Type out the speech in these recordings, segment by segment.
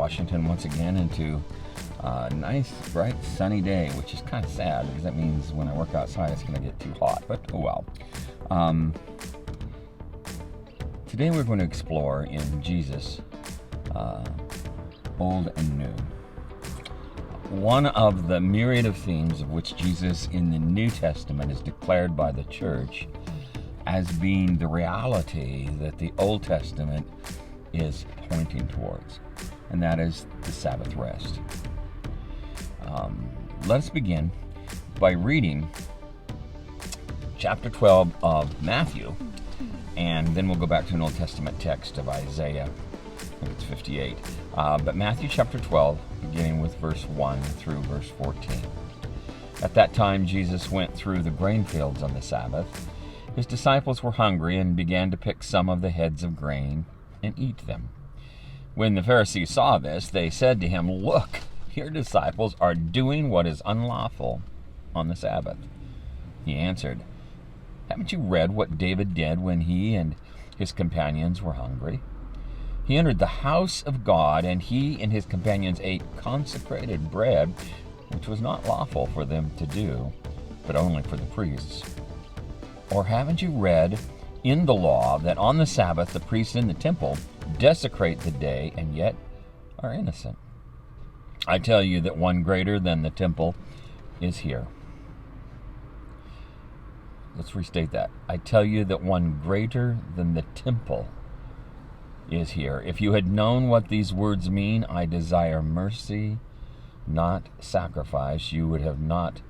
Washington once again into a nice, bright, sunny day, which is kind of sad because that means when I work outside it's going to get too hot, but oh well. Today we're going to explore in Jesus, Old and New. One of the myriad of themes of which Jesus in the New Testament is declared by the church as being the reality that the Old Testament is pointing towards, and that is the Sabbath rest. Let us begin by reading chapter 12 of Matthew, and then we'll go back to an Old Testament text of Isaiah. I think it's 58. But Matthew chapter 12, beginning with verse 1 through verse 14. At that time, Jesus went through the grain fields on the Sabbath. His disciples were hungry and began to pick some of the heads of grain and eat them. When the Pharisees saw this, they said to him, "Look, your disciples are doing what is unlawful on the Sabbath." He answered, "Haven't you read what David did when he and his companions were hungry? He entered the house of God, and he and his companions ate consecrated bread, which was not lawful for them to do, but only for the priests. Or haven't you read in the law that on the Sabbath the priests in the temple desecrate the day and yet are innocent? I tell you that one greater than the temple is here." Let's restate that. I tell you that one greater than the temple is here. If you had known what these words mean, "I desire mercy, not sacrifice," you would not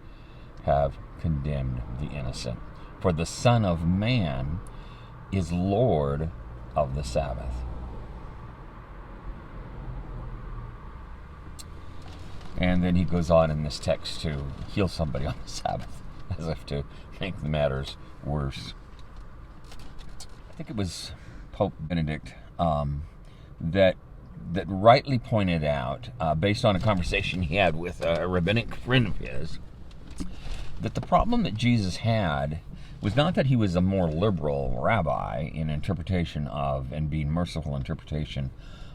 have condemned the innocent. For the Son of Man is Lord of the Sabbath. And then he goes on in this text to heal somebody on the Sabbath, as if to make the matters worse. I think it was Pope Benedict that rightly pointed out, based on a conversation he had with a rabbinic friend of his, that the problem that Jesus had was not that he was a more liberal rabbi in interpretation of and being merciful interpretation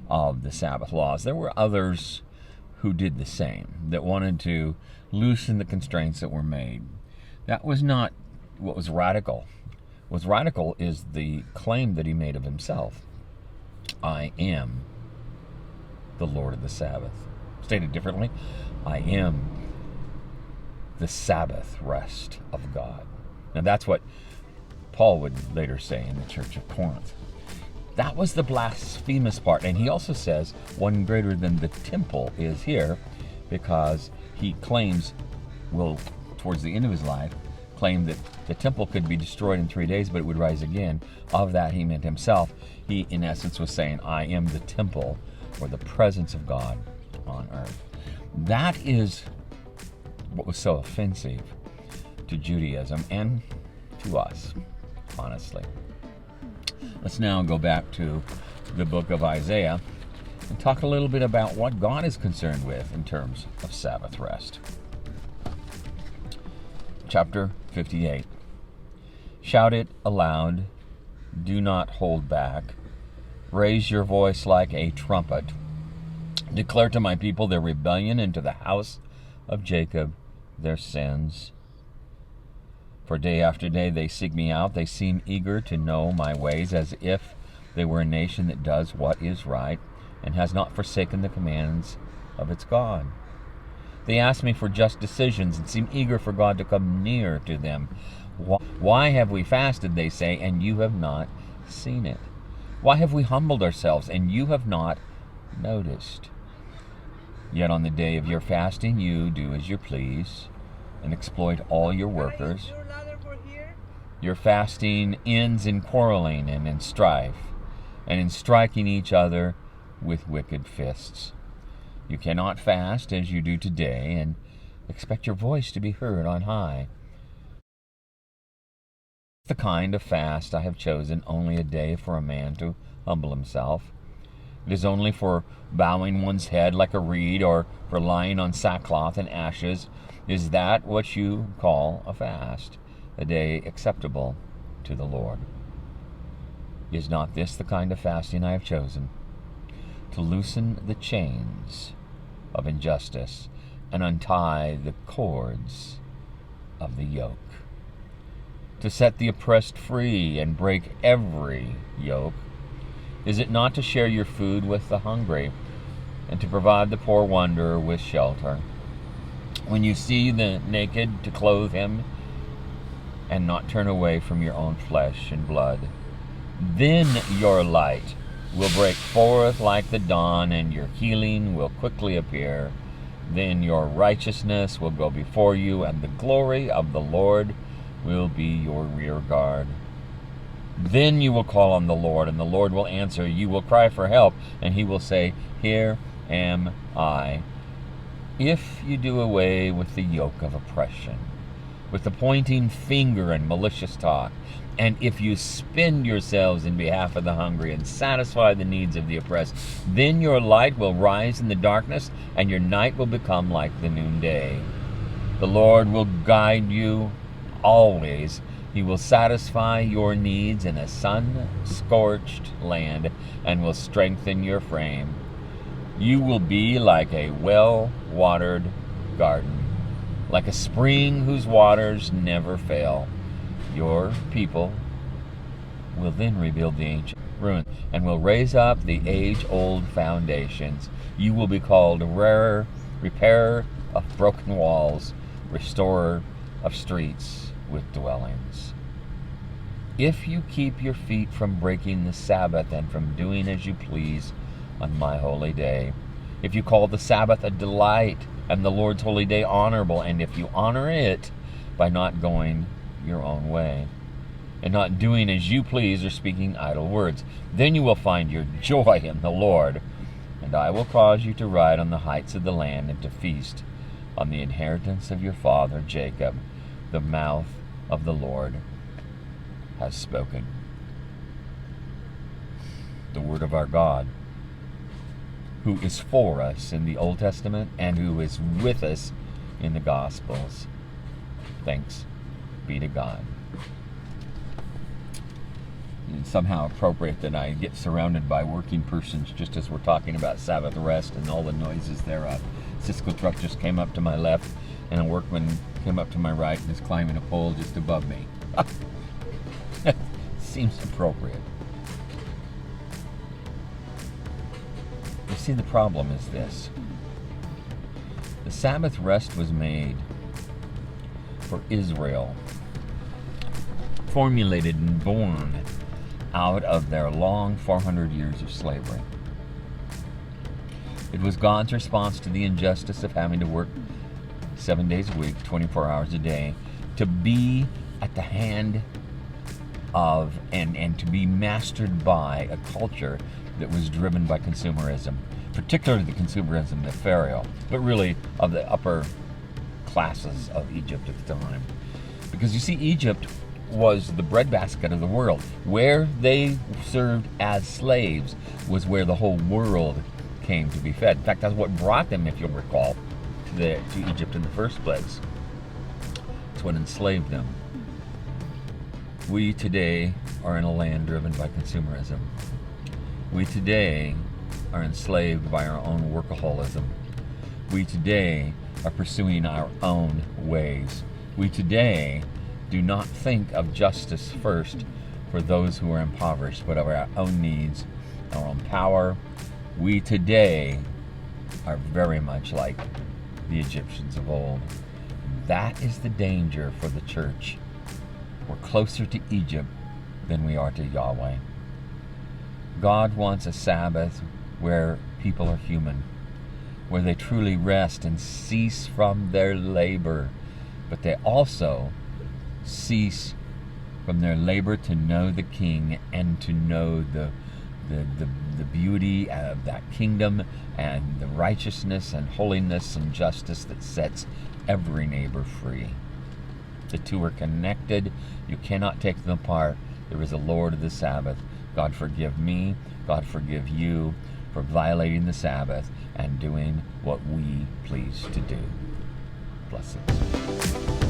of the Sabbath laws. There were others who did the same, that wanted to loosen the constraints that were made. That was not what was radical. What's radical is the claim that he made of himself. I am the Lord of the Sabbath. Stated differently, I am the Sabbath rest of God. Now that's what Paul would later say in the church of Corinth. That was the blasphemous part. And he also says one greater than the temple is here, because he claims, towards the end of his life, claimed that the temple could be destroyed in 3 days, but it would rise again. Of that he meant himself. He, in essence, was saying, I am the temple, or the presence of God on earth. That is what was so offensive to Judaism and to us, honestly. Let's now go back to the book of Isaiah and talk a little bit about what God is concerned with in terms of Sabbath rest. Chapter 58. Shout it aloud, do not hold back. Raise your voice like a trumpet. Declare to my people their rebellion, and to the house of Jacob their sins. For day after day they seek me out. They seem eager to know my ways, as if they were a nation that does what is right and has not forsaken the commands of its God. They ask me for just decisions and seem eager for God to come near to them. Why have we fasted, they say, and you have not seen it? Why have we humbled ourselves, and you have not noticed? Yet on the day of your fasting you do as you please and exploit all your workers. Your fasting ends in quarreling and in strife, and in striking each other with wicked fists. You cannot fast as you do today and expect your voice to be heard on high. The kind of fast I have chosen, only a day for a man to humble himself. It is only for bowing one's head like a reed, or for lying on sackcloth and ashes. Is that what you call a fast, a day acceptable to the Lord? Is not this the kind of fasting I have chosen? to loosen the chains of injustice and untie the cords of the yoke, to set the oppressed free and break every yoke? Is it not to share your food with the hungry and to provide the poor wanderer with shelter? When you see the naked, to clothe him and not turn away from your own flesh and blood? Then your light will break forth like the dawn, and your healing will quickly appear. Then your righteousness will go before you, and the glory of the Lord will be your rear guard. Then you will call on the Lord, and the Lord will answer. You will cry for help, and he will say, "Here am I." If you do away with the yoke of oppression, with the pointing finger and malicious talk, and if you spend yourselves in behalf of the hungry and satisfy the needs of the oppressed, then your light will rise in the darkness, and your night will become like the noonday. The Lord will guide you always. He will satisfy your needs in a sun-scorched land and will strengthen your frame. You will be like a well-watered garden, like a spring whose waters never fail. Your people will then rebuild the ancient ruins and will raise up the age-old foundations. You will be called repairer of broken walls, restorer of streets with dwellings. If you keep your feet from breaking the Sabbath and from doing as you please on my holy day, if you call the Sabbath a delight and the Lord's holy day honorable, and if you honor it by not going your own way and not doing as you please or speaking idle words, then you will find your joy in the Lord, and I will cause you to ride on the heights of the land and to feast on the inheritance of your father Jacob. The mouth of the Lord has spoken. The word of our God, who is for us in the Old Testament and who is with us in the Gospels. Thanks be to God. It's somehow appropriate that I get surrounded by working persons just as we're talking about Sabbath rest and all the noises thereof. Cisco truck just came up to my left, and a workman came up to my right and is climbing a pole just above me. Seems appropriate. You see, the problem is this. The Sabbath rest was made for Israel, formulated and born out of their long 400 years of slavery. It was God's response to the injustice of having to work 7 days a week, 24 hours a day, to be at the hand of and to be mastered by a culture that was driven by consumerism, particularly the consumerism of Pharaoh, but really of the upper classes of Egypt at the time. Because you see, Egypt was the breadbasket of the world. Where they served as slaves was where the whole world came to be fed. In fact, that's what brought them, if you'll recall, to Egypt in the first place. It's what enslaved them. We today are in a land driven by consumerism. We today are enslaved by our own workaholism. We today are pursuing our own ways. We today do not think of justice first for those who are impoverished, but of our own needs, our own power. We today are very much like the Egyptians of old. That is the danger for the church. We're closer to Egypt than we are to Yahweh. God wants a Sabbath where people are human, where they truly rest and cease from their labor, but they also cease from their labor to know the King and to know the beauty of that kingdom and the righteousness and holiness and justice that sets every neighbor free. The two are connected. You cannot take them apart. There is a Lord of the Sabbath. God forgive me, God forgive you for violating the Sabbath and doing what we please to do. Blessings.